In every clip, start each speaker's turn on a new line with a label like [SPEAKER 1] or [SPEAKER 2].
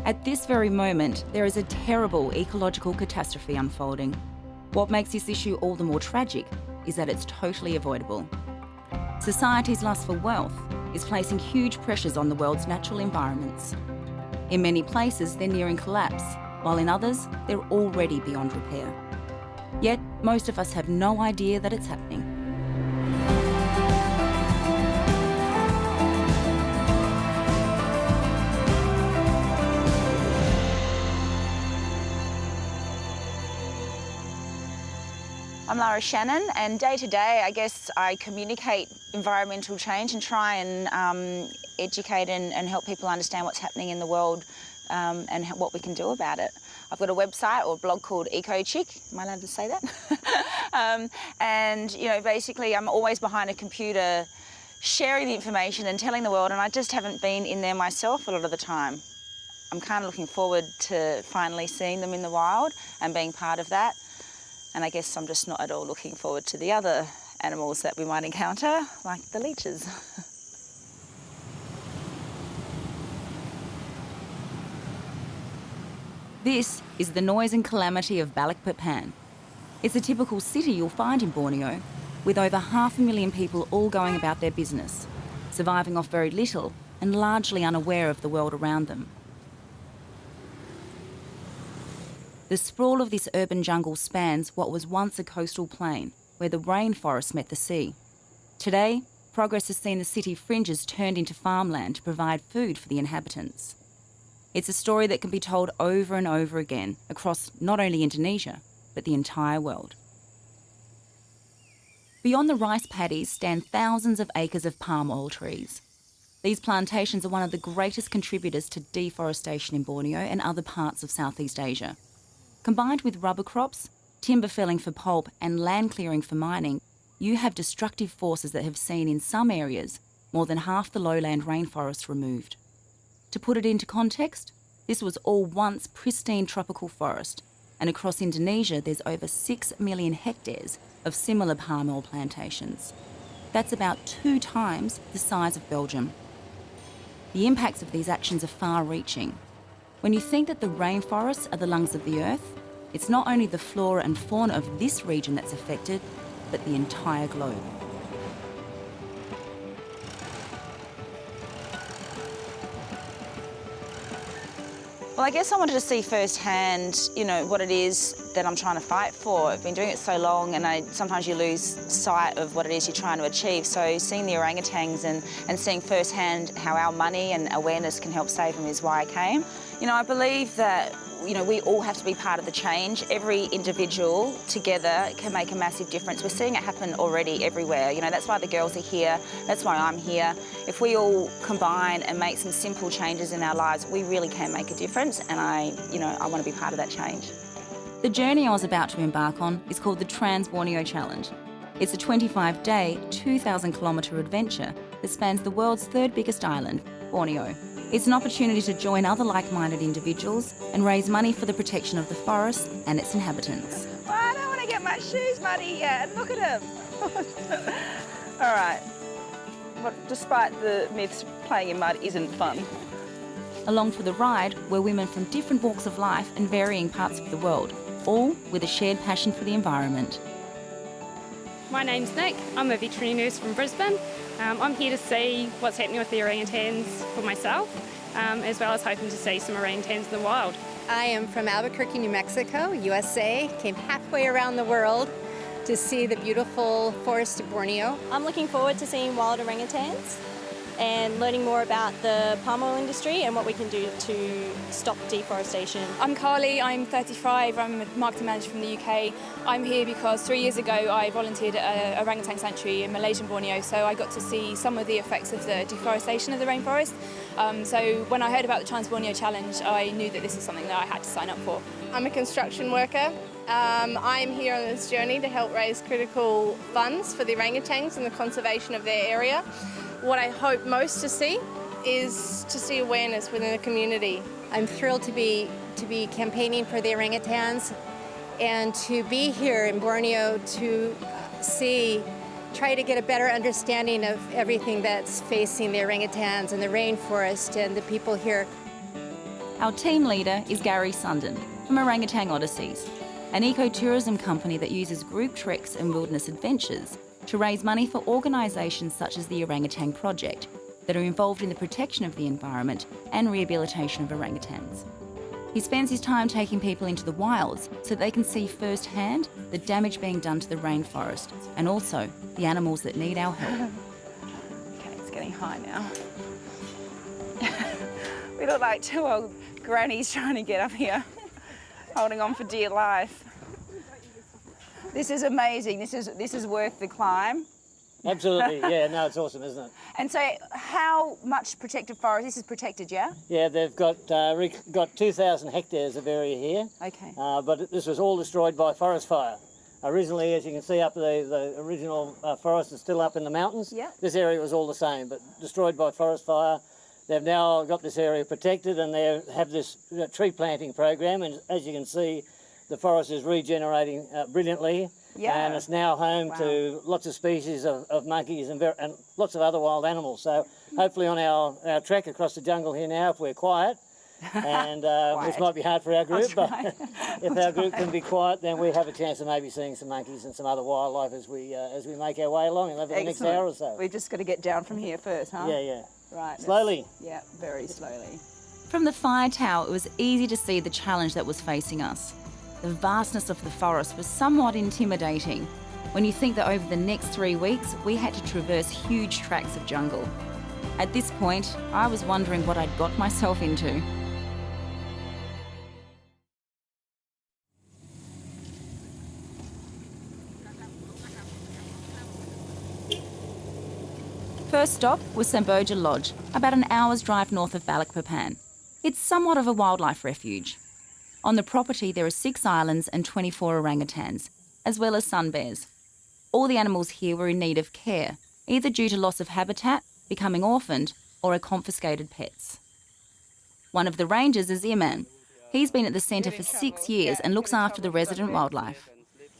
[SPEAKER 1] At this very moment, there is a terrible ecological catastrophe unfolding. What makes this issue all the more tragic is that it's totally avoidable. Society's lust for wealth is placing huge pressures on the world's natural environments. In many places, they're nearing collapse, while in others, they're already beyond repair. Yet, most of us have no idea that it's happening.
[SPEAKER 2] I'm Lara Shannon, and day to day, I guess I communicate environmental change and try and educate and help people understand what's happening in the world and what we can do about it. I've got a website or a blog called EcoChick. Am I allowed to say that? And basically, I'm always behind a computer sharing the information and telling the world, and I just haven't been in there myself a lot of the time. I'm kind of looking forward to finally seeing them in the wild and being part of that. And I guess I'm just not at all looking forward to the other animals that we might encounter, like the leeches.
[SPEAKER 1] This is the noise and calamity of Balikpapan. It's a typical city you'll find in Borneo, with over 500,000 people all going about their business, surviving off very little and largely unaware of the world around them. The sprawl of this urban jungle spans what was once a coastal plain, where the rainforest met the sea. Today, progress has seen the city fringes turned into farmland to provide food for the inhabitants. It's a story that can be told over and over again across not only Indonesia, but the entire world. Beyond the rice paddies stand thousands of acres of palm oil trees. These plantations are one of the greatest contributors to deforestation in Borneo and other parts of Southeast Asia. Combined with rubber crops, timber felling for pulp and land clearing for mining, you have destructive forces that have seen in some areas more than half the lowland rainforest removed. To put it into context, this was all once pristine tropical forest, and across Indonesia there's over 6 million hectares of similar palm oil plantations. That's about 2 times the size of Belgium. The impacts of these actions are far-reaching. When you think that the rainforests are the lungs of the earth, it's not only the flora and fauna of this region that's affected, but the entire globe.
[SPEAKER 2] Well, I guess I wanted to see firsthand, what it is that I'm trying to fight for. I've been doing it so long, and sometimes you lose sight of what it is you're trying to achieve. So seeing the orangutans and seeing firsthand how our money and awareness can help save them is why I came. I believe that, we all have to be part of the change. Every individual together can make a massive difference. We're seeing it happen already everywhere. That's why the girls are here. That's why I'm here. If we all combine and make some simple changes in our lives, we really can make a difference. And I want to be part of that change.
[SPEAKER 1] The journey I was about to embark on is called the Trans Borneo Challenge. It's a 25-day, 2,000-kilometre adventure that spans the world's 3rd biggest island, Borneo. It's an opportunity to join other like-minded individuals and raise money for the protection of the forest and its inhabitants.
[SPEAKER 2] Well, I don't want to get my shoes muddy yet. Look at them. All right. But despite the myths, playing in mud isn't fun.
[SPEAKER 1] Along for the ride were women from different walks of life and varying parts of the world, all with a shared passion for the environment.
[SPEAKER 3] My name's Nick. I'm a veterinary nurse from Brisbane. I'm here to see what's happening with the orangutans for myself, as well as hoping to see some orangutans in the wild.
[SPEAKER 4] I am from Albuquerque, New Mexico, USA. Came halfway around the world to see the beautiful forest of Borneo.
[SPEAKER 5] I'm looking forward to seeing wild orangutans and learning more about the palm oil industry and what we can do to stop deforestation.
[SPEAKER 6] I'm Carly, I'm 35, I'm a marketing manager from the UK. I'm here because 3 years ago I volunteered at a orangutan sanctuary in Malaysian Borneo, so I got to see some of the effects of the deforestation of the rainforest. So when I heard about the Trans Borneo Challenge, I knew that this is something that I had to sign up for.
[SPEAKER 7] I'm a construction worker. I'm here on this journey to help raise critical funds for the orangutans and the conservation of their area. What I hope most to see is to see awareness within the community.
[SPEAKER 4] I'm thrilled to be campaigning for the orangutans and to be here in Borneo to try to get a better understanding of everything that's facing the orangutans and the rainforest and the people here.
[SPEAKER 1] Our team leader is Gary Sundin from Orangutan Odysseys, an ecotourism company that uses group treks and wilderness adventures to raise money for organisations such as the Orangutan Project that are involved in the protection of the environment and rehabilitation of orangutans. He spends his time taking people into the wilds so they can see firsthand the damage being done to the rainforest and also the animals that need our help.
[SPEAKER 2] Okay, it's getting high now. We look like two old grannies trying to get up here, holding on for dear life. This is amazing. This is worth the climb.
[SPEAKER 8] Absolutely, yeah, no, it's awesome, isn't it?
[SPEAKER 2] And so how much protected forest? This is protected, yeah?
[SPEAKER 8] Yeah, they've got 2,000 hectares of area here.
[SPEAKER 2] Okay.
[SPEAKER 8] But this was all destroyed by forest fire. Originally, as you can see up, the original forest is still up in the mountains.
[SPEAKER 2] Yeah.
[SPEAKER 8] This area was all the same, but destroyed by forest fire. They've now got this area protected and they have this tree planting program, and as you can see, the forest is regenerating brilliantly.
[SPEAKER 2] Yeah.
[SPEAKER 8] And it's now home to lots of species of monkeys and lots of other wild animals. So hopefully on our trek across the jungle here now, if we're quiet, and which might be hard for our group, but if our group can be quiet, then we have a chance of maybe seeing some monkeys and some other wildlife as we make our way along over the next hour or so.
[SPEAKER 2] We've just got to get down from here first, huh?
[SPEAKER 8] Yeah, yeah.
[SPEAKER 2] Right.
[SPEAKER 8] Slowly.
[SPEAKER 2] Yeah, very slowly.
[SPEAKER 1] From the fire tower, it was easy to see the challenge that was facing us. The vastness of the forest was somewhat intimidating when you think that over the next 3 weeks we had to traverse huge tracts of jungle. At this point, I was wondering what I'd got myself into. First stop was Samboja Lodge, about an hour's drive north of Balikpapan. It's somewhat of a wildlife refuge. On the property there are 6 islands and 24 orangutans, as well as sun bears. All the animals here were in need of care, either due to loss of habitat, becoming orphaned, or are confiscated pets. One of the rangers is Iman. He's been at the centre for 6 years and looks after the resident wildlife.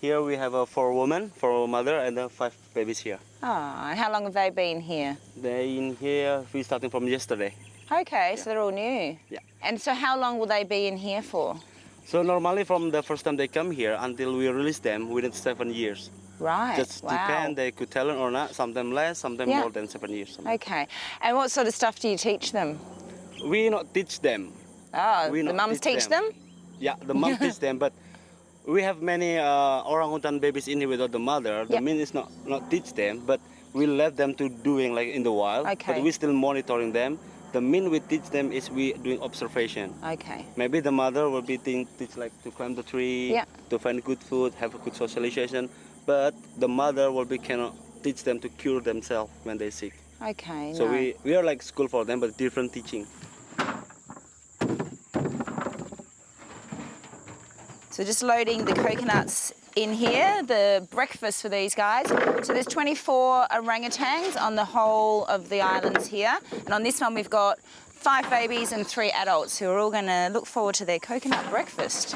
[SPEAKER 9] Here we have 4 women, 4 mother, and 5 babies here.
[SPEAKER 2] Oh, and how long have they been here?
[SPEAKER 9] They're in here, we starting from yesterday.
[SPEAKER 2] Okay, so they're all new.
[SPEAKER 9] Yeah.
[SPEAKER 2] And so how long will they be in here for?
[SPEAKER 9] So normally from the first time they come here until we release them within 7 years.
[SPEAKER 2] Right,
[SPEAKER 9] Just
[SPEAKER 2] wow.
[SPEAKER 9] depend, they could tell or not, sometimes less, sometimes more than 7 years.
[SPEAKER 2] Okay, and what sort of stuff do you teach them?
[SPEAKER 9] We not teach them.
[SPEAKER 2] Oh,
[SPEAKER 9] We
[SPEAKER 2] the
[SPEAKER 9] not
[SPEAKER 2] mums teach them?
[SPEAKER 9] Yeah, the mom teach them, but we have many orangutan babies in here without the mother. The mean is not teach them, but we let them to doing like in the wild.
[SPEAKER 2] Okay.
[SPEAKER 9] But we still monitoring them. The mean we teach them is we doing observation.
[SPEAKER 2] Okay.
[SPEAKER 9] Maybe the mother will be teach like to climb the tree, to find good food, have a good socialization. But the mother will be cannot teach them to cure themselves when they're sick.
[SPEAKER 2] Okay.
[SPEAKER 9] So we are like school for them, but different teaching.
[SPEAKER 2] So just loading the coconuts in here, the breakfast for these guys. So there's 24 orangutans on the whole of the islands here. And on this one we've got 5 babies and 3 adults who are all going to look forward to their coconut breakfast.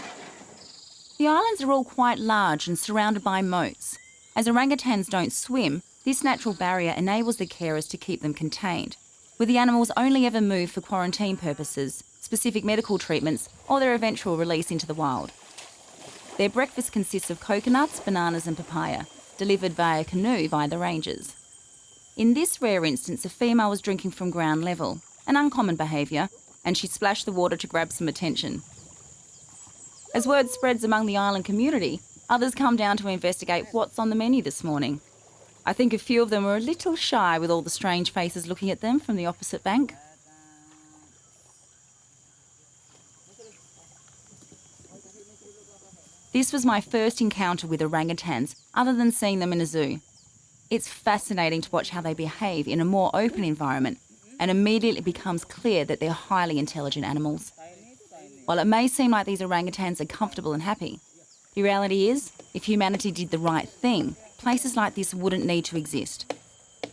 [SPEAKER 1] The islands are all quite large and surrounded by moats. As orangutans don't swim, this natural barrier enables the carers to keep them contained, with the animals only ever moved for quarantine purposes, specific medical treatments, or their eventual release into the wild. Their breakfast consists of coconuts, bananas and papaya, delivered via canoe by the rangers. In this rare instance, a female was drinking from ground level, an uncommon behaviour, and she splashed the water to grab some attention. As word spreads among the island community, others come down to investigate what's on the menu this morning. I think a few of them were a little shy with all the strange faces looking at them from the opposite bank. This was my first encounter with orangutans, other than seeing them in a zoo. It's fascinating to watch how they behave in a more open environment, and immediately becomes clear that they're highly intelligent animals. While it may seem like these orangutans are comfortable and happy, the reality is, if humanity did the right thing, places like this wouldn't need to exist.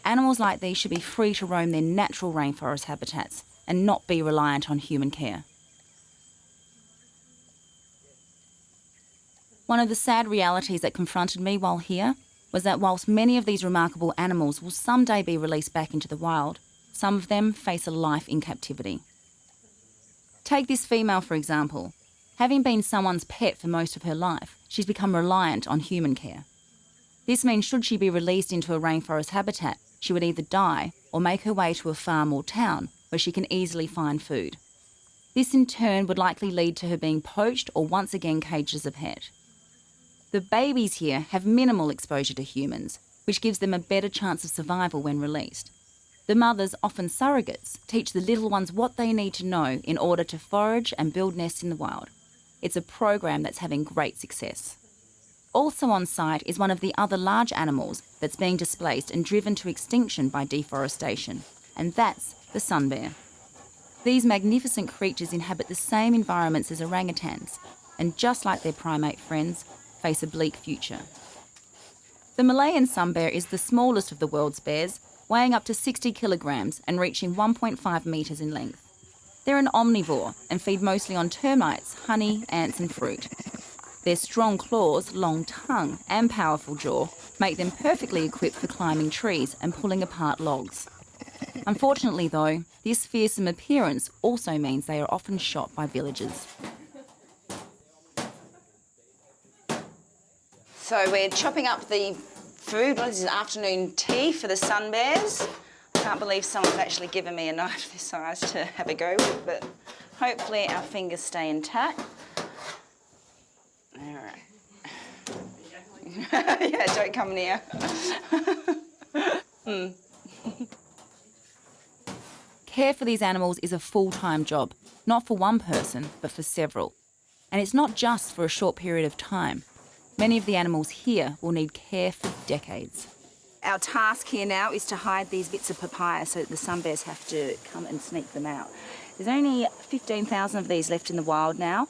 [SPEAKER 1] Animals like these should be free to roam their natural rainforest habitats and not be reliant on human care. One of the sad realities that confronted me while here was that whilst many of these remarkable animals will someday be released back into the wild, some of them face a life in captivity. Take this female, for example. Having been someone's pet for most of her life, she's become reliant on human care. This means should she be released into a rainforest habitat, she would either die or make her way to a farm or town where she can easily find food. This in turn would likely lead to her being poached or once again caged as a pet. The babies here have minimal exposure to humans, which gives them a better chance of survival when released. The mothers, often surrogates, teach the little ones what they need to know in order to forage and build nests in the wild. It's a program that's having great success. Also on site is one of the other large animals that's being displaced and driven to extinction by deforestation, and that's the sun bear. These magnificent creatures inhabit the same environments as orangutans, and just like their primate friends, face a bleak future. The Malayan Sun Bear is the smallest of the world's bears, weighing up to 60 kilograms and reaching 1.5 metres in length. They're an omnivore and feed mostly on termites, honey, ants and fruit. Their strong claws, long tongue and powerful jaw make them perfectly equipped for climbing trees and pulling apart logs. Unfortunately though, this fearsome appearance also means they are often shot by villagers.
[SPEAKER 2] So we're chopping up the food. This is afternoon tea for the sun bears. I can't believe someone's actually given me a knife this size to have a go with, but hopefully our fingers stay intact. All right. Yeah, don't come near.
[SPEAKER 1] Care for these animals is a full-time job, not for one person, but for several. And it's not just for a short period of time. Many of the animals here will need care for decades.
[SPEAKER 2] Our task here now is to hide these bits of papaya so that the sun bears have to come and sneak them out. There's only 15,000 of these left in the wild now.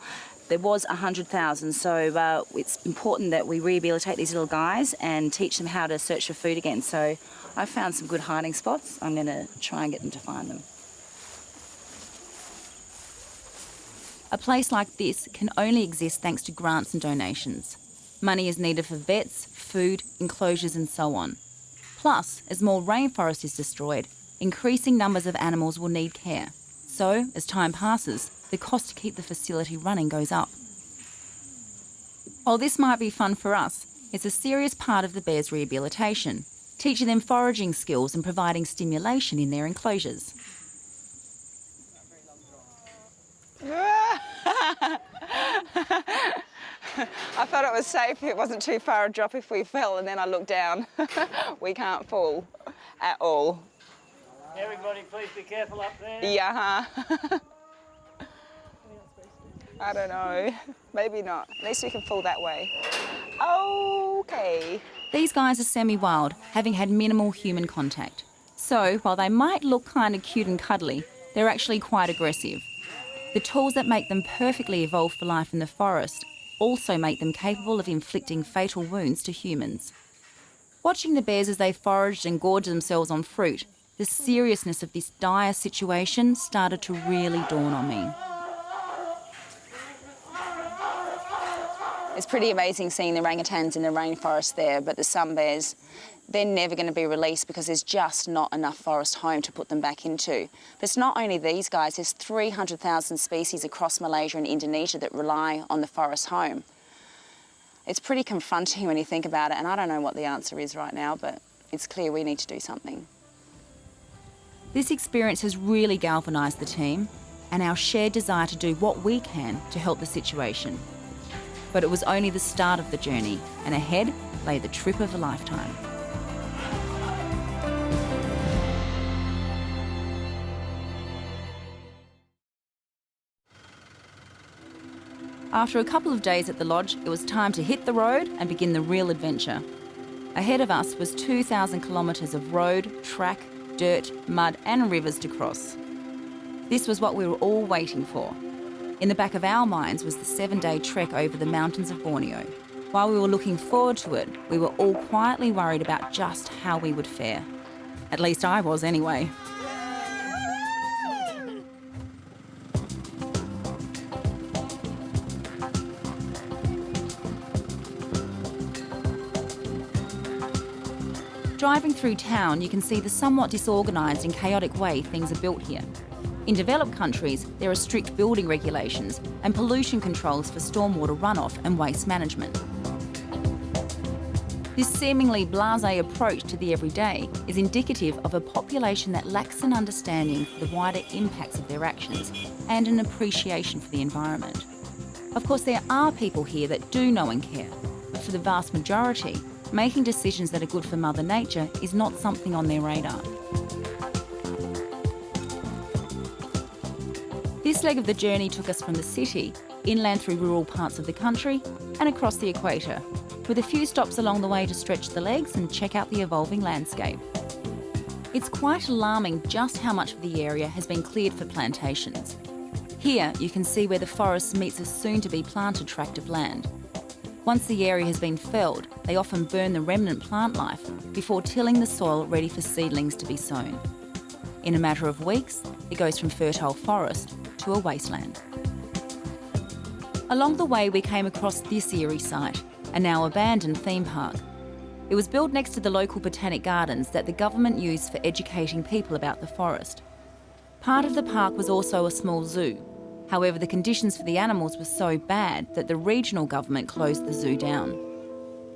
[SPEAKER 2] There was 100,000, so it's important that we rehabilitate these little guys and teach them how to search for food again. So I found some good hiding spots. I'm going to try and get them to find them.
[SPEAKER 1] A place like this can only exist thanks to grants and donations. Money is needed for vets, food, enclosures and so on. Plus, as more rainforest is destroyed, increasing numbers of animals will need care. So, as time passes, the cost to keep the facility running goes up. While this might be fun for us, it's a serious part of the bears' rehabilitation, teaching them foraging skills and providing stimulation in their enclosures.
[SPEAKER 2] I thought it was safe, it wasn't too far a drop if we fell, and then I looked down. We can't fall at all.
[SPEAKER 8] Everybody please be careful up there.
[SPEAKER 2] Yeah. I don't know, maybe not. At least we can fall that way. Okay.
[SPEAKER 1] These guys are semi-wild, having had minimal human contact. So, while they might look kind of cute and cuddly, they're actually quite aggressive. The tools that make them perfectly evolved for life in the forest also make them capable of inflicting fatal wounds to humans. Watching the bears as they foraged and gorged themselves on fruit, the seriousness of this dire situation started to really dawn on me.
[SPEAKER 2] It's pretty amazing seeing the orangutans in the rainforest there, but the sun bears, they're never going to be released because there's just not enough forest home to put them back into. But it's not only these guys, there's 300,000 species across Malaysia and Indonesia that rely on the forest home. It's pretty confronting when you think about it, and I don't know what the answer is right now, but it's clear we need to do something.
[SPEAKER 1] This experience has really galvanised the team and our shared desire to do what we can to help the situation. But it was only the start of the journey, and ahead lay the trip of a lifetime. After a couple of days at the lodge, it was time to hit the road and begin the real adventure. Ahead of us was 2,000 kilometres of road, track, dirt, mud and rivers to cross. This was what we were all waiting for. In the back of our minds was the 7-day trek over the mountains of Borneo. While we were looking forward to it, we were all quietly worried about just how we would fare. At least I was anyway. Driving through town, you can see the somewhat disorganised and chaotic way things are built here. In developed countries, there are strict building regulations and pollution controls for stormwater runoff and waste management. This seemingly blasé approach to the everyday is indicative of a population that lacks an understanding for the wider impacts of their actions and an appreciation for the environment. Of course, there are people here that do know and care, but for the vast majority, making decisions that are good for Mother Nature is not something on their radar. This leg of the journey took us from the city, inland through rural parts of the country, and across the equator, with a few stops along the way to stretch the legs and check out the evolving landscape. It's quite alarming just how much of the area has been cleared for plantations. Here, you can see where the forest meets a soon-to-be planted tract of land. Once the area has been felled, they often burn the remnant plant life before tilling the soil ready for seedlings to be sown. In a matter of weeks, it goes from fertile forest to a wasteland. Along the way, we came across this eerie site, a now abandoned theme park. It was built next to the local botanic gardens that the government used for educating people about the forest. Part of the park was also a small zoo. However, the conditions for the animals were so bad that the regional government closed the zoo down.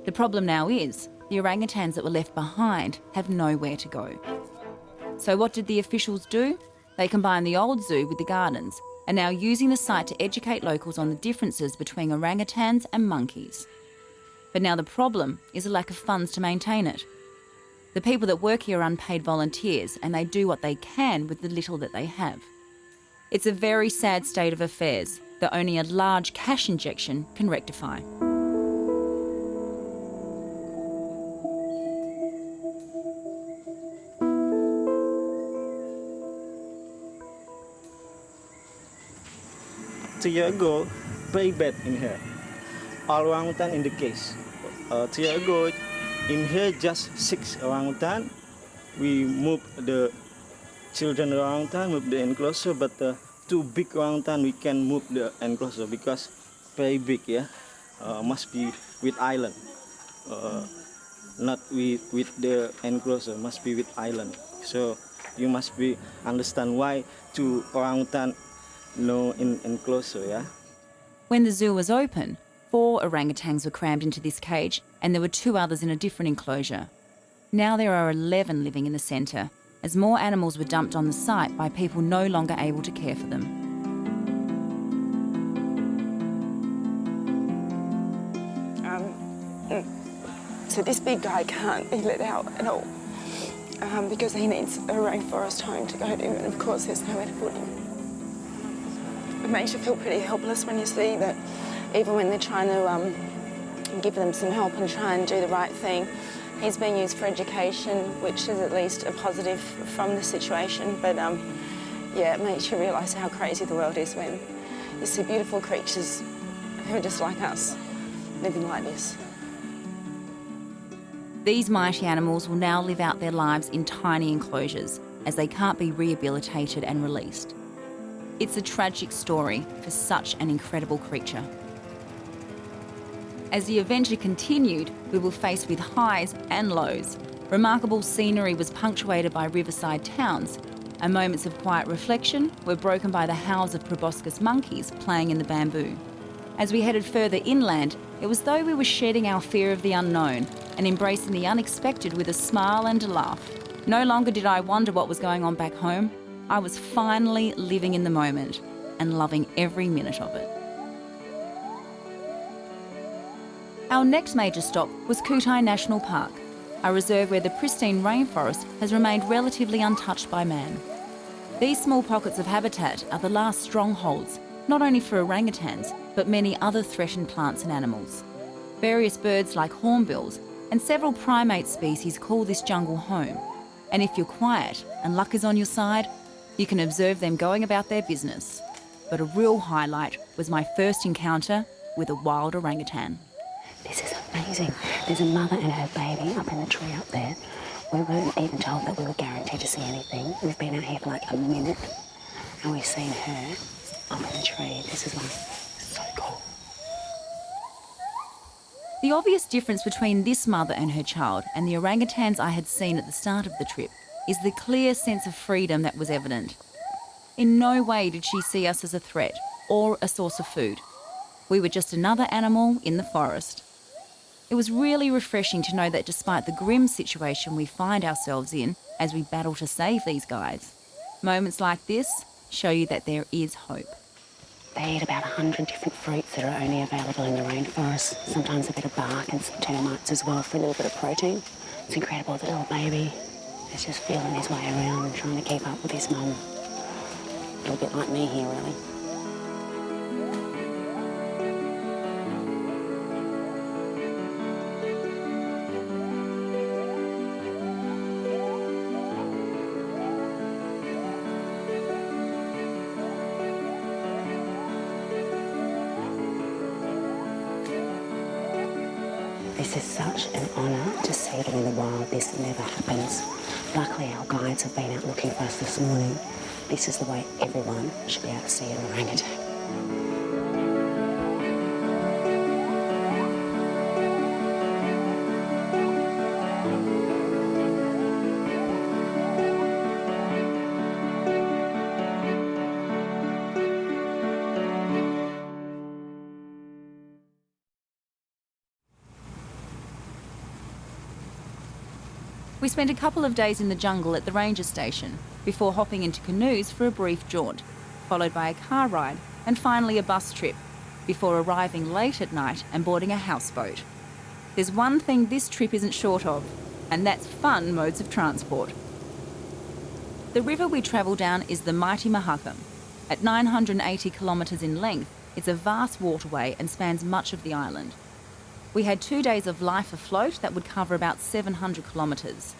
[SPEAKER 1] The problem now is, the orangutans that were left behind have nowhere to go. So what did the officials do? They combined the old zoo with the gardens, and now using the site to educate locals on the differences between orangutans and monkeys. But now the problem is a lack of funds to maintain it. The people that work here are unpaid volunteers, and they do what they can with the little that they have. It's a very sad state of affairs that only a large cash injection can rectify.
[SPEAKER 10] Two years ago, very bad in here. All orangutan in the case. 2 years ago, in here just 6 orangutan. We moved the children orangutan, move the enclosure, but 2 big orangutan we can move the enclosure because very big, yeah. Must be with island, not with the enclosure. Must be with island. So you must be understand why 2 orangutan no in enclosure, yeah.
[SPEAKER 1] When the zoo was open, 4 orangutans were crammed into this cage, and there were 2 others in a different enclosure. Now there are 11 living in the centre, as more animals were dumped on the site by people no longer able to care for them.
[SPEAKER 11] So this big guy can't be let out at all because he needs a rainforest home to go to, and of course there's nowhere to put him. It makes you feel pretty helpless when you see that even when they're trying to give them some help and try and do the right thing, he's being used for education, which is at least a positive from the situation. But yeah, it makes you realise how crazy the world is when you see beautiful creatures who are just like us, living like this.
[SPEAKER 1] These mighty animals will now live out their lives in tiny enclosures, as they can't be rehabilitated and released. It's a tragic story for such an incredible creature. As the adventure continued, we were faced with highs and lows. Remarkable scenery was punctuated by riverside towns, and moments of quiet reflection were broken by the howls of proboscis monkeys playing in the bamboo. As we headed further inland, it was though we were shedding our fear of the unknown and embracing the unexpected with a smile and a laugh. No longer did I wonder what was going on back home. I was finally living in the moment and loving every minute of it. Our next major stop was Kutai National Park, a reserve where the pristine rainforest has remained relatively untouched by man. These small pockets of habitat are the last strongholds, not only for orangutans, but many other threatened plants and animals. Various birds like hornbills and several primate species call this jungle home. And if you're quiet and luck is on your side, you can observe them going about their business. But a real highlight was my first encounter with a wild orangutan.
[SPEAKER 12] This is amazing. There's a mother and her baby up in the tree up there. We weren't even told that we were guaranteed to see anything. We've been out here for like a minute and we've seen her up in the tree. This is like so cool.
[SPEAKER 1] The obvious difference between this mother and her child and the orangutans I had seen at the start of the trip is the clear sense of freedom that was evident. In no way did she see us as a threat or a source of food. We were just another animal in the forest. It was really refreshing to know that despite the grim situation we find ourselves in as we battle to save these guys, moments like this show you that there is hope.
[SPEAKER 12] They eat about 100 different fruits that are only available in the rainforest, sometimes a bit of bark and some termites as well for a little bit of protein. It's incredible, the little baby is just feeling his way around and trying to keep up with his mum. A little bit like me here, really. This is such an honour to see them in the wild. This never happens. Luckily, our guides have been out looking for us this morning. This is the way everyone should be able to see an orangutan.
[SPEAKER 1] We spent a couple of days in the jungle at the ranger station before hopping into canoes for a brief jaunt, followed by a car ride and finally a bus trip, before arriving late at night and boarding a houseboat. There's one thing this trip isn't short of, and that's fun modes of transport. The river we travel down is the mighty Mahakam. At 980 kilometres in length, it's a vast waterway and spans much of the island. We had 2 days of life afloat that would cover about 700 kilometres.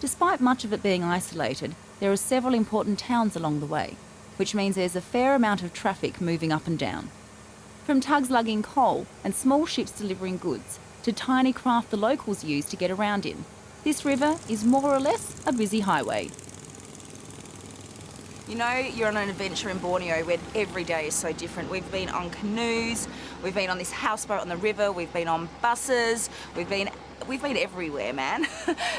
[SPEAKER 1] Despite much of it being isolated, there are several important towns along the way, which means there's a fair amount of traffic moving up and down. From tugs lugging coal and small ships delivering goods, to tiny craft the locals use to get around in, this river is more or less a busy highway.
[SPEAKER 2] You know, you're on an adventure in Borneo where every day is so different. We've been on canoes, we've been on this houseboat on the river, we've been on buses, we've been everywhere, man.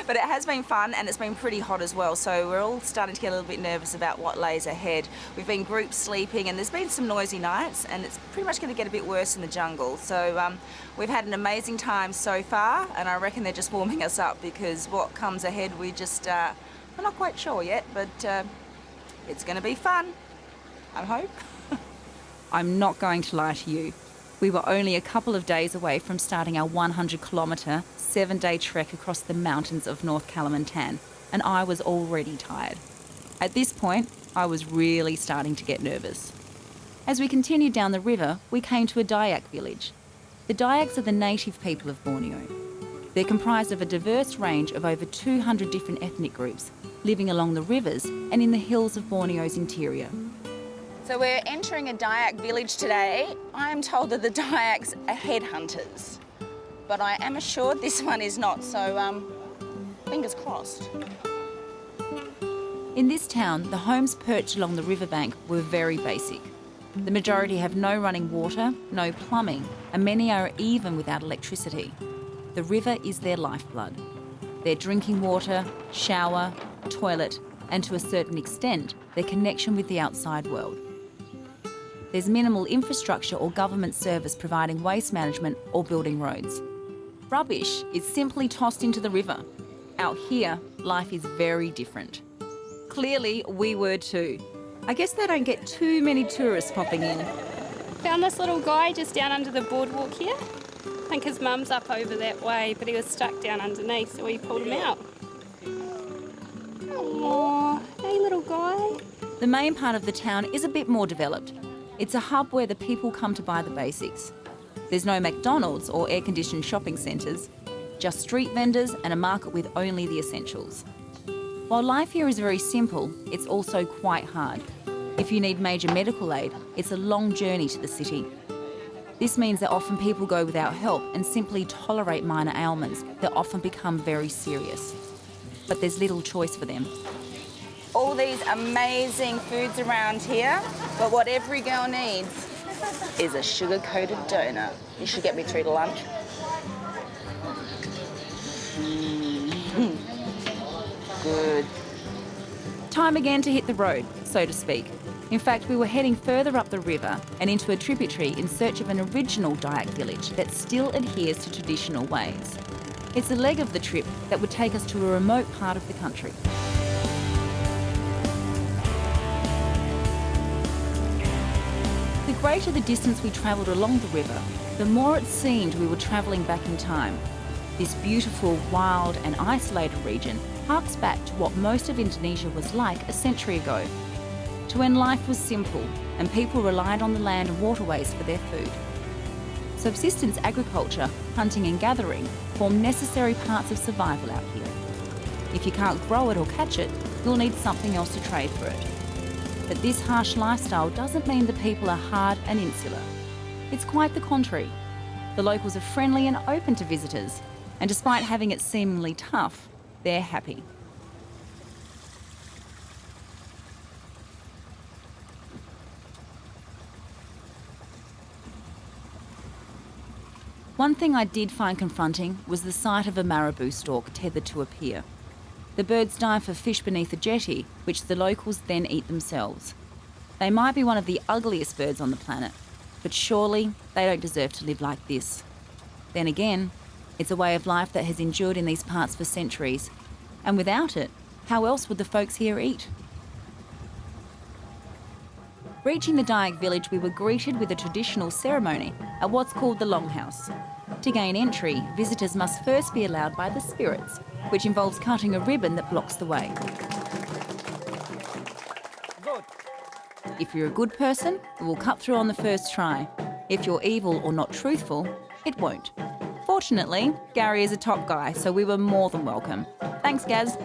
[SPEAKER 2] But it has been fun and it's been pretty hot as well, so we're all starting to get a little bit nervous about what lays ahead. We've been group sleeping and there's been some noisy nights, and it's pretty much going to get a bit worse in the jungle. So we've had an amazing time so far, and I reckon they're just warming us up, because what comes ahead we're not quite sure yet, but it's going to be fun, I hope. I'm not going to lie to you. We were only a couple of days away from starting our 100-kilometre, 7-day trek across the mountains of North Kalimantan, and I was already tired. At this point, I was really starting to get nervous. As we continued down the river, we came to a Diak village. The Diaks are the native people of Borneo. They're comprised of a diverse range of over 200 different ethnic groups, living along the rivers and in the hills of Borneo's interior. So we're entering a Diak village today. I am told that the Diaks are headhunters, but I am assured this one is not, so fingers crossed.
[SPEAKER 1] In this town, the homes perched along the riverbank were very basic. The majority have no running water, no plumbing, and many are even without electricity. The river is their lifeblood. Their drinking water, shower, toilet, and to a certain extent, their connection with the outside world. There's minimal infrastructure or government service providing waste management or building roads. Rubbish is simply tossed into the river. Out here, life is very different. Clearly, we were too. I guess they don't get too many tourists popping in.
[SPEAKER 3] Found this little guy just down under the boardwalk here. I think his mum's up over that way, but he was stuck down underneath, so we pulled him out. Aww, hey little guy.
[SPEAKER 1] The main part of the town is a bit more developed. It's a hub where the people come to buy the basics. There's no McDonald's or air-conditioned shopping centres, just street vendors and a market with only the essentials. While life here is very simple, it's also quite hard. If you need major medical aid, it's a long journey to the city. This means that often people go without help and simply tolerate minor ailments that often become very serious. But there's little choice for them.
[SPEAKER 2] All these amazing foods around here, but what every girl needs is a sugar-coated donut. You should get me through to lunch. Good.
[SPEAKER 1] Time again to hit the road, so to speak. In fact, we were heading further up the river and into a tributary in search of an original Diak village that still adheres to traditional ways. It's a leg of the trip that would take us to a remote part of the country. The greater the distance we travelled along the river, the more it seemed we were travelling back in time. This beautiful, wild and isolated region harks back to what most of Indonesia was like a century ago, to when life was simple and people relied on the land and waterways for their food. Subsistence agriculture, hunting and gathering form necessary parts of survival out here. If you can't grow it or catch it, you'll need something else to trade for it. But this harsh lifestyle doesn't mean the people are hard and insular. It's quite the contrary. The locals are friendly and open to visitors, and despite having it seemingly tough, they're happy. One thing I did find confronting was the sight of a marabou stork tethered to a pier. The birds dive for fish beneath the jetty, which the locals then eat themselves. They might be one of the ugliest birds on the planet, but surely they don't deserve to live like this. Then again, it's a way of life that has endured in these parts for centuries, and without it, how else would the folks here eat? Reaching the Diak village, we were greeted with a traditional ceremony at what's called the Longhouse. To gain entry, visitors must first be allowed by the spirits, which involves cutting a ribbon that blocks the way. If you're a good person, it will cut through on the first try. If you're evil or not truthful, it won't. Fortunately, Gary is a top guy, so we were more than welcome. Thanks, Gaz.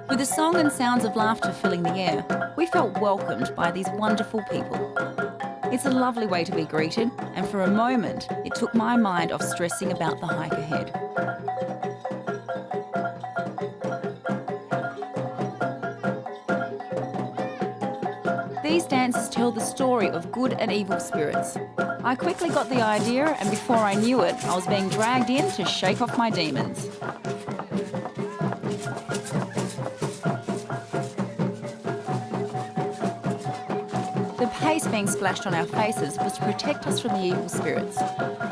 [SPEAKER 1] With the song and sounds of laughter filling the air, we felt welcomed by these wonderful people. It's a lovely way to be greeted, and for a moment, it took my mind off stressing about the hike ahead. These dances tell the story of good and evil spirits. I quickly got the idea, and before I knew it, I was being dragged in to shake off my demons. The paste being splashed on our faces was to protect us from the evil spirits.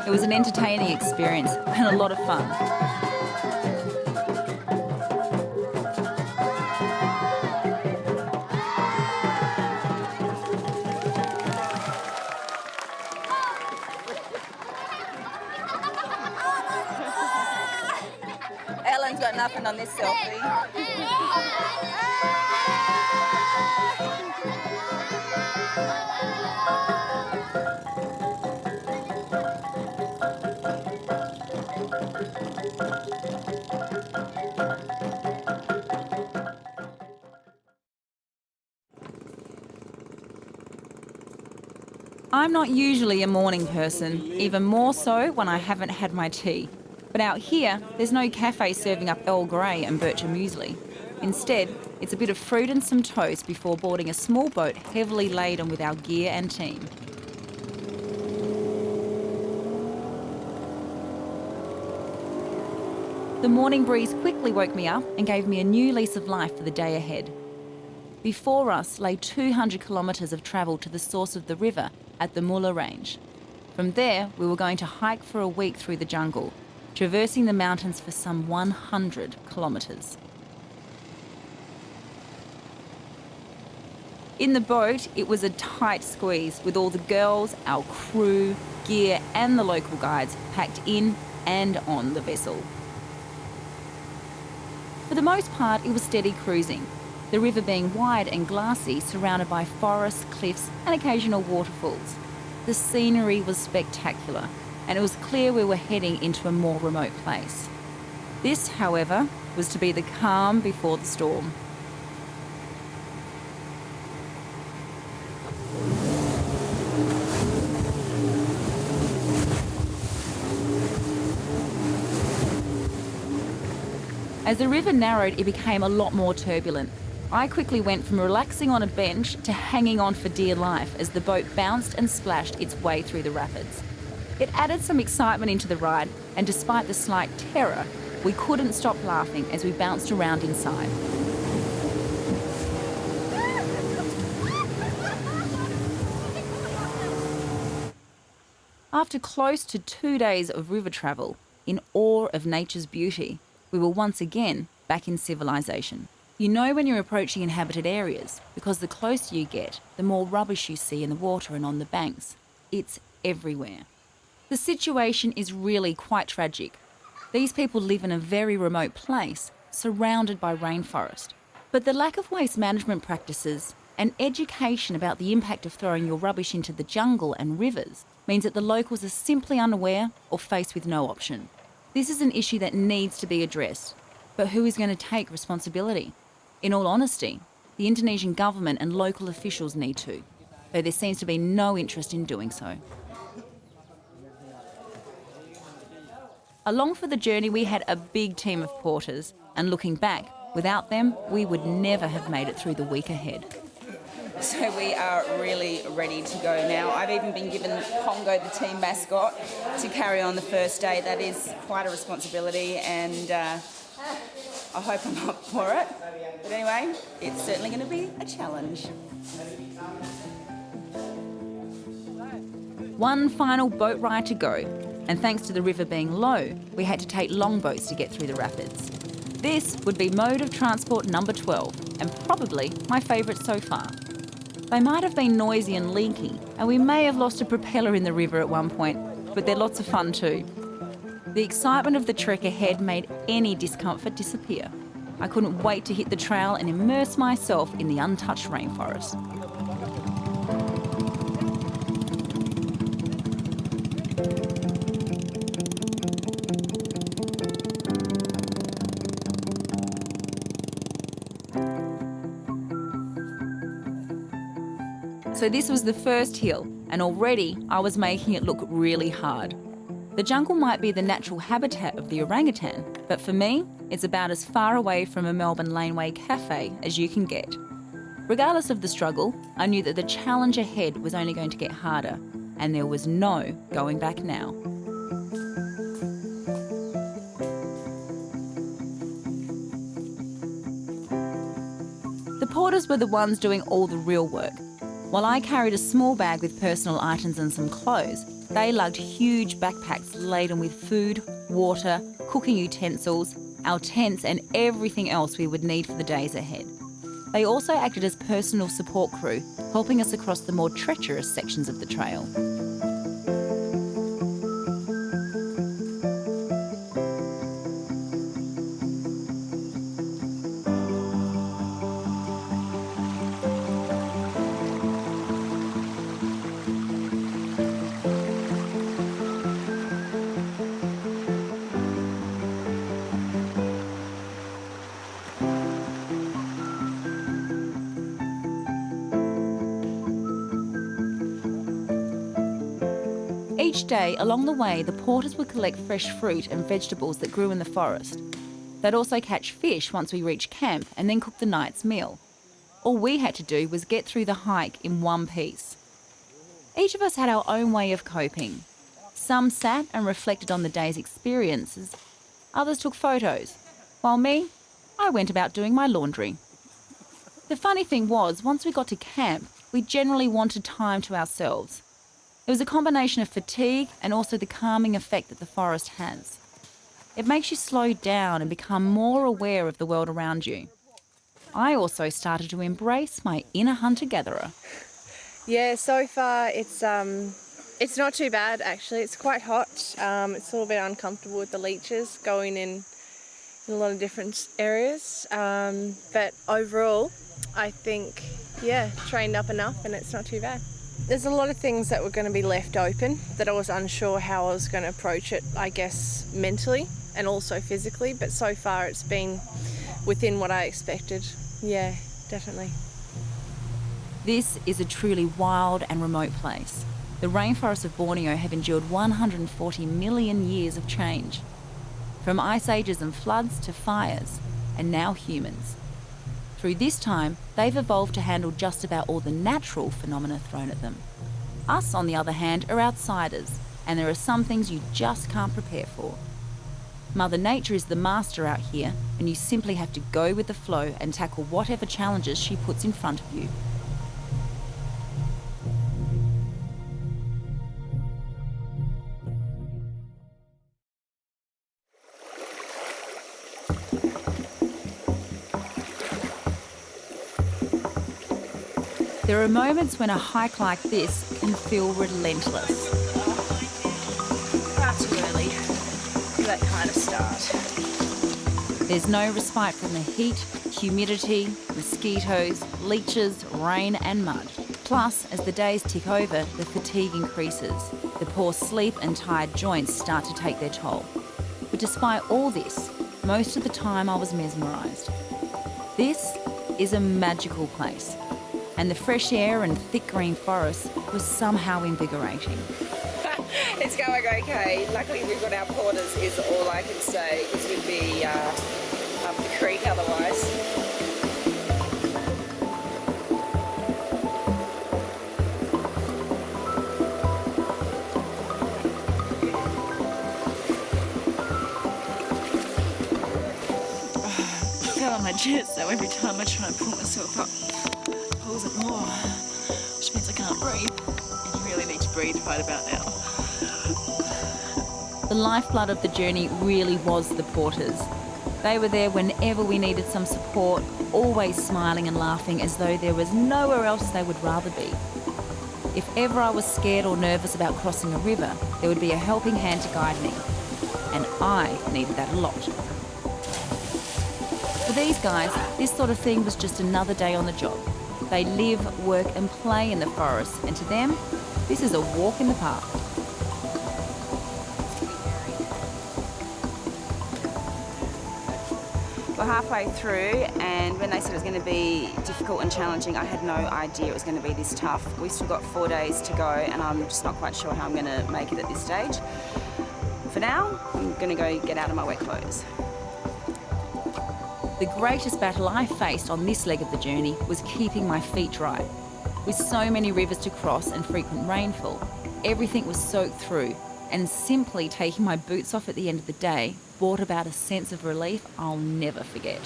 [SPEAKER 1] It was an entertaining experience and a lot of fun.
[SPEAKER 2] Ellen's got nothing on this selfie.
[SPEAKER 1] I'm not usually a morning person, even more so when I haven't had my tea. But out here, there's no cafe serving up Earl Grey and Bircher muesli. Instead, it's a bit of fruit and some toast before boarding a small boat heavily laden with our gear and team. The morning breeze quickly woke me up and gave me a new lease of life for the day ahead. Before us lay 200 kilometres of travel to the source of the river at the Mulla Range. From there, we were going to hike for a week through the jungle, traversing the mountains for some 100 kilometres. In the boat, it was a tight squeeze with all the girls, our crew, gear and the local guides packed in and on the vessel. For the most part, it was steady cruising, the river being wide and glassy, surrounded by forests, cliffs and occasional waterfalls. The scenery was spectacular, and it was clear we were heading into a more remote place. This, however, was to be the calm before the storm. As the river narrowed, it became a lot more turbulent. I quickly went from relaxing on a bench to hanging on for dear life as the boat bounced and splashed its way through the rapids. It added some excitement into the ride, and despite the slight terror, we couldn't stop laughing as we bounced around inside. After close to 2 days of river travel, in awe of nature's beauty, we were once again back in civilization. You know when you're approaching inhabited areas, because the closer you get, the more rubbish you see in the water and on the banks. It's everywhere. The situation is really quite tragic. These people live in a very remote place, surrounded by rainforest. But the lack of waste management practices and education about the impact of throwing your rubbish into the jungle and rivers means that the locals are simply unaware or faced with no option. This is an issue that needs to be addressed, but who is going to take responsibility? In all honesty, the Indonesian government and local officials need to, though there seems to be no interest in doing so. Along for the journey, we had a big team of porters, and looking back, without them, we would never have made it through the week ahead.
[SPEAKER 2] So we are really ready to go now. I've even been given Pongo, the team mascot, to carry on the first day. That is quite a responsibility, and I hope I'm up for it. But anyway, it's certainly going to be a challenge.
[SPEAKER 1] One final boat ride to go, and thanks to the river being low, we had to take longboats to get through the rapids. This would be mode of transport number 12, and probably my favourite so far. They might have been noisy and leaky, and we may have lost a propeller in the river at one point, but they're lots of fun too. The excitement of the trek ahead made any discomfort disappear. I couldn't wait to hit the trail and immerse myself in the untouched rainforest. So this was the first hill, and already I was making it look really hard. The jungle might be the natural habitat of the orangutan, but for me, it's about as far away from a Melbourne laneway cafe as you can get. Regardless of the struggle, I knew that the challenge ahead was only going to get harder, and there was no going back now. The porters were the ones doing all the real work. While I carried a small bag with personal items and some clothes, they lugged huge backpacks laden with food, water, cooking utensils, our tents and everything else we would need for the days ahead. They also acted as personal support crew, helping us across the more treacherous sections of the trail. Each day, along the way, the porters would collect fresh fruit and vegetables that grew in the forest. They'd also catch fish once we reached camp and then cook the night's meal. All we had to do was get through the hike in one piece. Each of us had our own way of coping. Some sat and reflected on the day's experiences. Others took photos, while me, I went about doing my laundry. The funny thing was, once we got to camp, we generally wanted time to ourselves. It was a combination of fatigue and also the calming effect that the forest has. It makes you slow down and become more aware of the world around you. I also started to embrace my inner hunter-gatherer.
[SPEAKER 7] Yeah, so far it's not too bad actually. It's quite hot. It's a little bit uncomfortable with the leeches going in a lot of different areas. But overall, I think, yeah, trained up enough and it's not too bad. There's a lot of things that were going to be left open that I was unsure how I was going to approach it, I guess, mentally and also physically. But so far it's been within what I expected. Yeah, definitely.
[SPEAKER 1] This is a truly wild and remote place. The rainforests of Borneo have endured 140 million years of change. From ice ages and floods to fires, and now humans. Through this time, they've evolved to handle just about all the natural phenomena thrown at them. Us, on the other hand, are outsiders, and there are some things you just can't prepare for. Mother Nature is the master out here, and you simply have to go with the flow and tackle whatever challenges she puts in front of you. There are moments when a hike like this can feel relentless.
[SPEAKER 2] Far too early for that kind of start.
[SPEAKER 1] There's no respite from the heat, humidity, mosquitoes, leeches, rain and mud. Plus, as the days tick over, the fatigue increases. The poor sleep and tired joints start to take their toll. But despite all this, most of the time I was mesmerised. This is a magical place, and the fresh air and thick green forest was somehow invigorating.
[SPEAKER 2] It's going okay. Luckily we've got our porters is all I can say, because we'd be up the creek otherwise.
[SPEAKER 13] I fell on my chest, so every time I try and pull myself up, it pulls it more, which means I can't breathe. And you really need to breathe right about now.
[SPEAKER 1] The lifeblood of the journey really was the porters. They were there whenever we needed some support, always smiling and laughing as though there was nowhere else they would rather be. If ever I was scared or nervous about crossing a river, there would be a helping hand to guide me. And I needed that a lot. For these guys, this sort of thing was just another day on the job. They live, work and play in the forest, and to them, this is a walk in the park.
[SPEAKER 2] We're halfway through, and when they said it was going to be difficult and challenging, I had no idea it was going to be this tough. We've still got 4 days to go, and I'm just not quite sure how I'm going to make it at this stage. For now, I'm going to go get out of my wet clothes.
[SPEAKER 1] The greatest battle I faced on this leg of the journey was keeping my feet dry. With so many rivers to cross and frequent rainfall, everything was soaked through, and simply taking my boots off at the end of the day brought about a sense of relief I'll never forget.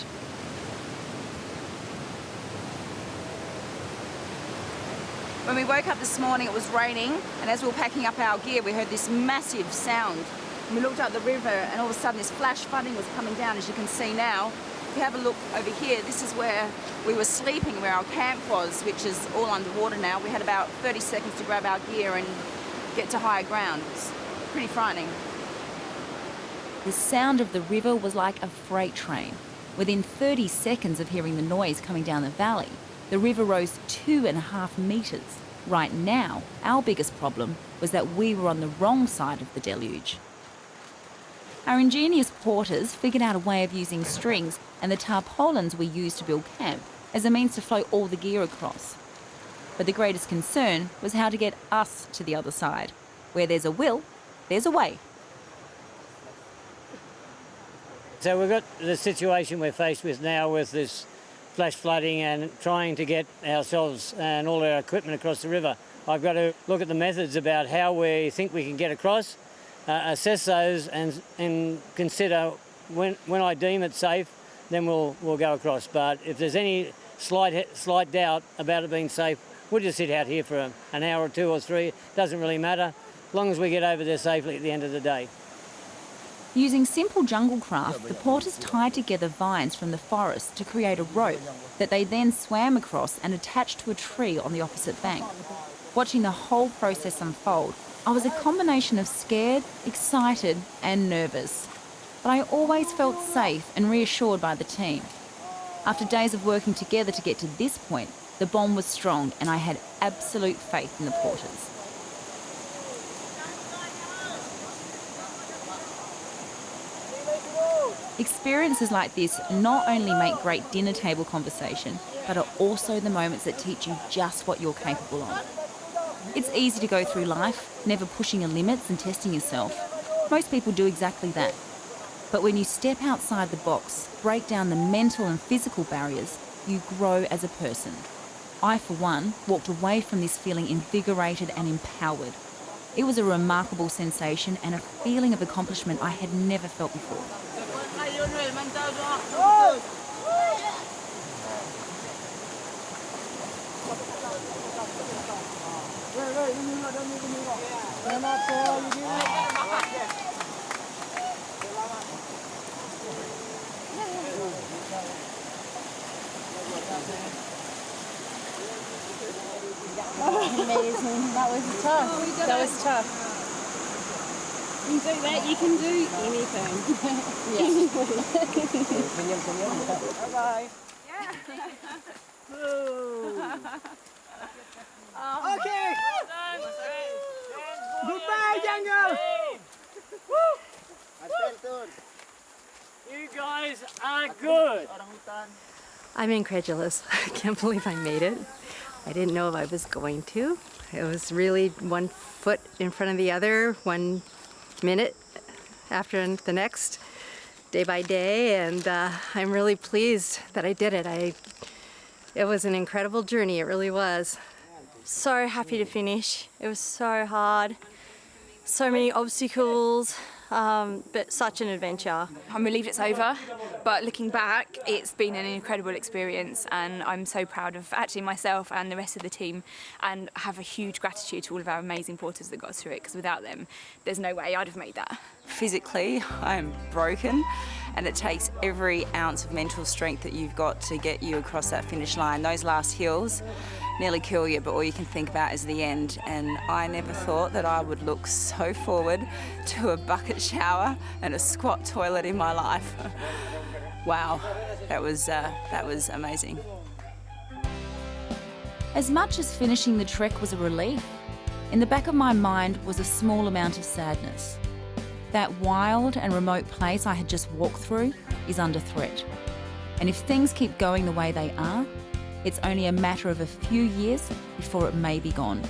[SPEAKER 2] When we woke up this morning, it was raining, and as we were packing up our gear, we heard this massive sound. And we looked up the river, and all of a sudden this flash flooding was coming down, as you can see now. If you have a look over here, this is where we were sleeping, where our camp was, which is all underwater now. We had about 30 seconds to grab our gear and get to higher ground. It's pretty frightening.
[SPEAKER 1] The sound of the river was like a freight train. Within 30 seconds of hearing the noise coming down the valley, the river rose 2.5 metres. Right now, our biggest problem was that we were on the wrong side of the deluge. Our ingenious porters figured out a way of using strings and the tarpaulins we used to build camp as a means to float all the gear across. But the greatest concern was how to get us to the other side. Where there's a will, there's a way.
[SPEAKER 8] So we've got the situation we're faced with now with this flash flooding and trying to get ourselves and all our equipment across the river. I've got to look at the methods about how we think we can get across, assess those and consider when I deem it safe, then we'll go across. But if there's any slight doubt about it being safe, we'll just sit out here for an hour or 2 or 3. It doesn't really matter, as long as we get over there safely at the end of the day.
[SPEAKER 1] Using simple jungle craft, the porters tied together vines from the forest to create a rope that they then swam across and attached to a tree on the opposite bank. Watching the whole process unfold, I was a combination of scared, excited and nervous. But I always felt safe and reassured by the team. After days of working together to get to this point, the bond was strong and I had absolute faith in the porters. Experiences like this not only make great dinner table conversation, but are also the moments that teach you just what you're capable of. It's easy to go through life, never pushing your limits and testing yourself. Most people do exactly that. But when you step outside the box, break down the mental and physical barriers, you grow as a person. I, for one, walked away from this feeling invigorated and empowered. It was a remarkable sensation and a feeling of accomplishment I had never felt before.
[SPEAKER 5] Amazing. That was tough. That was tough.
[SPEAKER 3] You can do that, you can do anything.
[SPEAKER 14] Bye-bye. Okay. Goodbye, jungle.
[SPEAKER 8] You guys are good.
[SPEAKER 4] I'm incredulous. I can't believe I made it. I didn't know if I was going to. It was really one foot in front of the other, 1 minute after the next, day by day, and I'm really pleased that I did it. It was an incredible journey, it really was.
[SPEAKER 5] So happy to finish. It was so hard. So many obstacles, but such an adventure.
[SPEAKER 6] I'm relieved it's over, but looking back, it's been an incredible experience, and I'm so proud of actually myself and the rest of the team, and have a huge gratitude to all of our amazing porters that got us through it, because without them, there's no way I'd have made that.
[SPEAKER 2] Physically, I'm broken, and it takes every ounce of mental strength that you've got to get you across that finish line. Those last hills nearly kill you, but all you can think about is the end. And I never thought that I would look so forward to a bucket shower and a squat toilet in my life. Wow, that was amazing.
[SPEAKER 1] As much as finishing the trek was a relief, in the back of my mind was a small amount of sadness. That wild and remote place I had just walked through is under threat. And if things keep going the way they are, it's only a matter of a few years before it may be gone.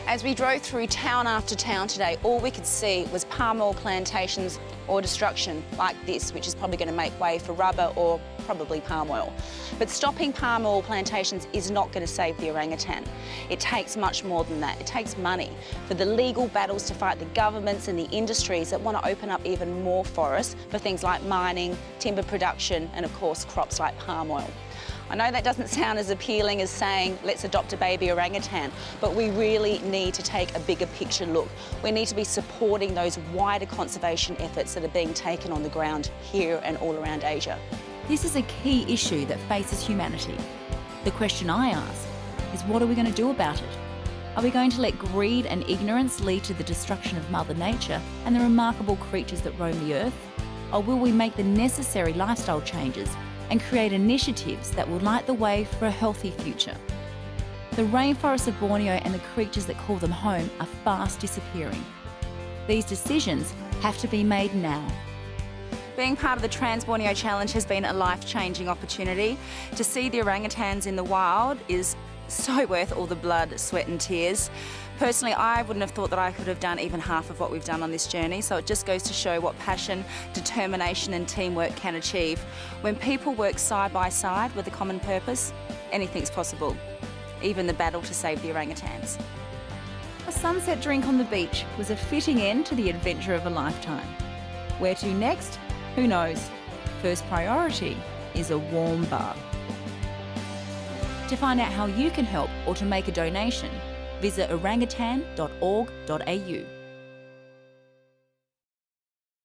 [SPEAKER 2] As we drove through town after town today, all we could see was palm oil plantations or destruction like this, which is probably going to make way for rubber or probably palm oil. But stopping palm oil plantations is not going to save the orangutan. It takes much more than that. It takes money for the legal battles to fight the governments and the industries that want to open up even more forests for things like mining, timber production, and of course crops like palm oil. I know that doesn't sound as appealing as saying, let's adopt a baby orangutan, but we really need to take a bigger picture look. We need to be supporting those wider conservation efforts that are being taken on the ground here and all around Asia.
[SPEAKER 1] This is a key issue that faces humanity. The question I ask is, what are we going to do about it? Are we going to let greed and ignorance lead to the destruction of Mother Nature and the remarkable creatures that roam the earth? Or will we make the necessary lifestyle changes and create initiatives that will light the way for a healthy future? The rainforests of Borneo and the creatures that call them home are fast disappearing. These decisions have to be made now.
[SPEAKER 2] Being part of the Trans Borneo Challenge has been a life-changing opportunity. To see the orangutans in the wild is so worth all the blood, sweat and tears. Personally, I wouldn't have thought that I could have done even half of what we've done on this journey, so it just goes to show what passion, determination and teamwork can achieve. When people work side by side with a common purpose, anything's possible, even the battle to save the orangutans.
[SPEAKER 1] A sunset drink on the beach was a fitting end to the adventure of a lifetime. Where to next? Who knows? First priority is a warm bath. To find out how you can help or to make a donation, visit orangutan.org.au.